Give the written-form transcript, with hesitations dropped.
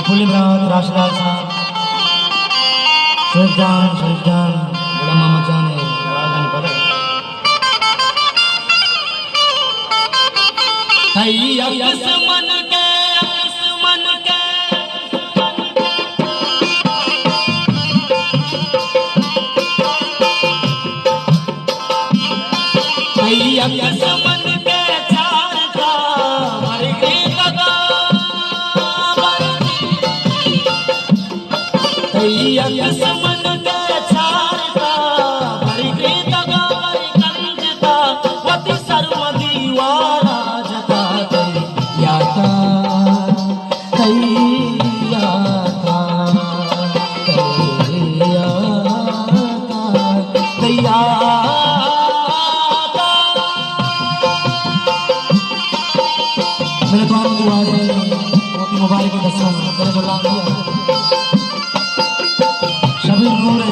फुलीब्रात राशलाल साहब शरीफ जान गुलाम मोहम्मद जान है राजधानी पर हैया दुश्मन के हैया दुश्मन के चार का मर गई लगा हैया दुश्मन के चार का मर गई लगा कंजता वती सर्वदी वाला जता याता मेरे द्वारा दुआ से मोती मुबारक के दस्तों में मेरे जो लाभ दिया शबीर नूर